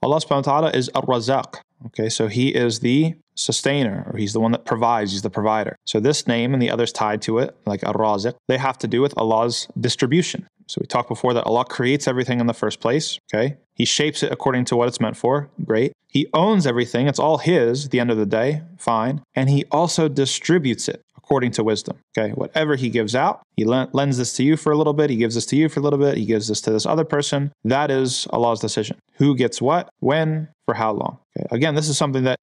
Allah subhanahu wa ta'ala is Ar-Razzaq. Okay, so He is the sustainer, or He's the one that provides, He's the provider. So this name and the others tied to it, like Ar-Razzaq, they have to do with Allah's distribution. So we talked before that Allah creates everything in the first place, okay? He shapes it according to what it's meant for, great. He owns everything, it's all His at the end of the day, fine. And He also distributes it according to wisdom, okay? Whatever He gives out, He lends this to you for a little bit, He gives this to you for a little bit, He gives this to this other person. That is Allah's decision. Who gets what, when, for how long. Okay? Again, this is something that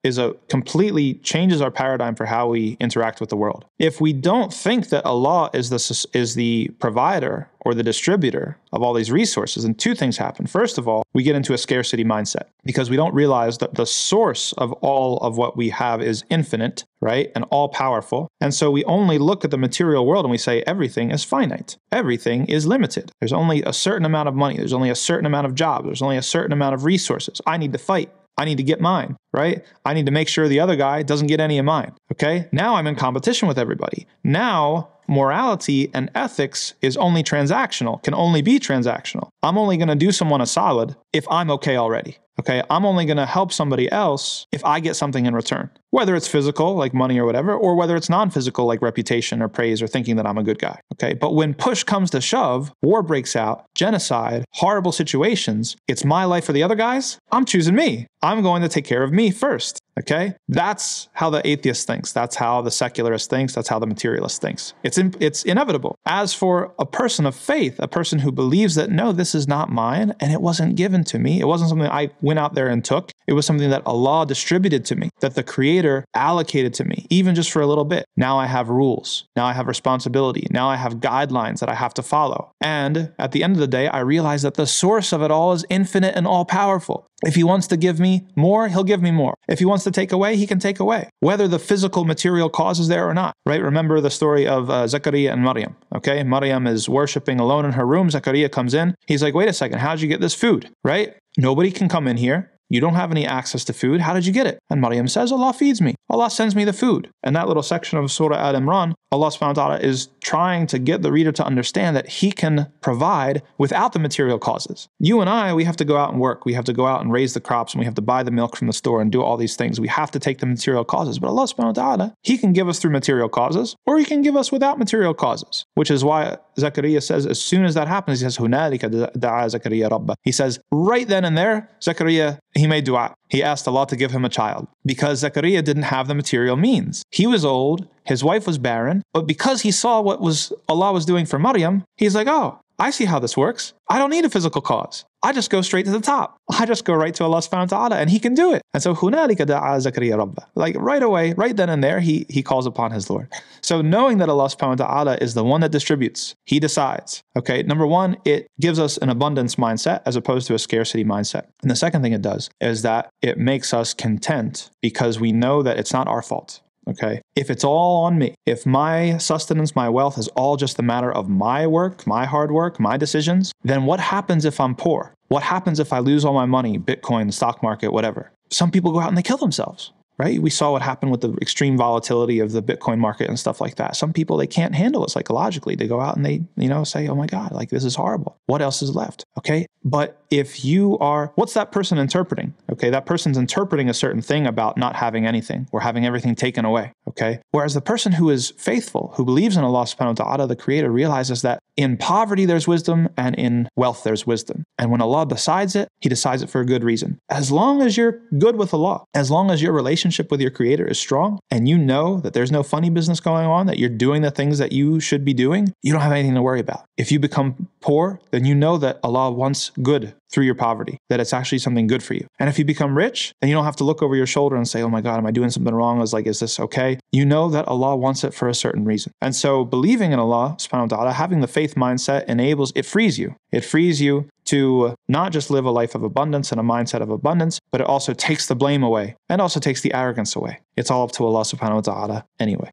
completely changes our paradigm for how we interact with the world. If we don't think that Allah is the provider or the distributor of all these resources, then two things happen. First of all, we get into a scarcity mindset because we don't realize that the source of all of what we have is infinite, right? And all powerful. And so we only look at the material world and we say everything is finite. Everything is limited. There's only a certain amount of money. There's only a certain amount of jobs. There's only a certain amount of resources. I need to fight. I need to get mine, right? I need to make sure the other guy doesn't get any of mine, okay? Now I'm in competition with everybody. Now morality and ethics is only transactional, can only be transactional. I'm only going to do someone a solid if I'm okay already. Okay, I'm only going to help somebody else if I get something in return, whether it's physical, like money or whatever, or whether it's non-physical, like reputation or praise or thinking that I'm a good guy. Okay, but when push comes to shove, war breaks out, genocide, horrible situations, it's my life or the other guy's, I'm choosing me. I'm going to take care of me first. Okay, that's how the atheist thinks. That's how the secularist thinks. That's how the materialist thinks. It's inevitable. As for a person of faith, a person who believes that, no, this is not mine and it wasn't given to me. It wasn't something I went out there and took. It was something that Allah distributed to me, that the Creator allocated to me, even just for a little bit. Now I have rules. Now I have responsibility. Now I have guidelines that I have to follow. And at the end of the day, I realize that the source of it all is infinite and all powerful. If He wants to give me more, He'll give me more. If He wants to take away, He can take away, whether the physical material cause is there or not, right? Remember the story of Zakaria and Maryam, okay? Maryam is worshiping alone in her room. Zakaria comes in. He's like, wait a second, how'd you get this food, right? Nobody can come in here. You don't have any access to food. How did you get it? And Maryam says, Allah feeds me. Allah sends me the food. And that little section of Surah Al-Imran, Allah subhanahu wa ta'ala is trying to get the reader to understand that He can provide without the material causes. You and I, we have to go out and work. We have to go out and raise the crops, and we have to buy the milk from the store and do all these things. We have to take the material causes. But Allah subhanahu wa ta'ala, He can give us through material causes, or He can give us without material causes, which is why Zakaria says, as soon as that happens, he says, هُنَالِكَ دَعَا زَكَرِيَّا رَبَّهُ. He says, right then and there, Zakaria, he made dua. He asked Allah to give him a child because Zakaria didn't have the material means. He was old, his wife was barren, but because he saw what Allah was doing for Maryam, he's like, oh, I see how this works. I don't need a physical cause. I just go straight to the top. I just go right to Allah subhanahu wa ta'ala and He can do it. And so, هُنَالِكَ دَعَا زَكَرِيَّا رَبَّهُ. Like right away, right then and there, he calls upon his Lord. So knowing that Allah subhanahu wa ta'ala is the one that distributes, He decides. Okay, number one, it gives us an abundance mindset as opposed to a scarcity mindset. And the second thing it does is that it makes us content because we know that it's not our fault. Okay, if it's all on me, if my sustenance, my wealth is all just a matter of my work, my hard work, my decisions, then what happens if I'm poor? What happens if I lose all my money, Bitcoin, stock market, whatever? Some people go out and they kill themselves, right? We saw what happened with the extreme volatility of the Bitcoin market and stuff like that. Some people, they can't handle it psychologically. They go out and they, say, oh my God, like this is horrible. What else is left? Okay. But if you are, what's that person interpreting? Okay. That person's interpreting a certain thing about not having anything or having everything taken away. Okay. Whereas the person who is faithful, who believes in Allah subhanahu wa ta'ala, the Creator, realizes that in poverty there's wisdom and in wealth there's wisdom. And when Allah decides it, He decides it for a good reason. As long as you're good with Allah, as long as your relationship with your Creator is strong and you know that there's no funny business going on, that you're doing the things that you should be doing, you don't have anything to worry about. If you become poor, then you know that Allah wants good through your poverty, that it's actually something good for you. And if you become rich, then you don't have to look over your shoulder and say, oh my God, am I doing something wrong? Is this okay? You know that Allah wants it for a certain reason. And so believing in Allah subhanahu wa ta'ala, having the faith mindset it frees you. It frees you to not just live a life of abundance and a mindset of abundance, but it also takes the blame away and also takes the arrogance away. It's all up to Allah subhanahu wa ta'ala anyway.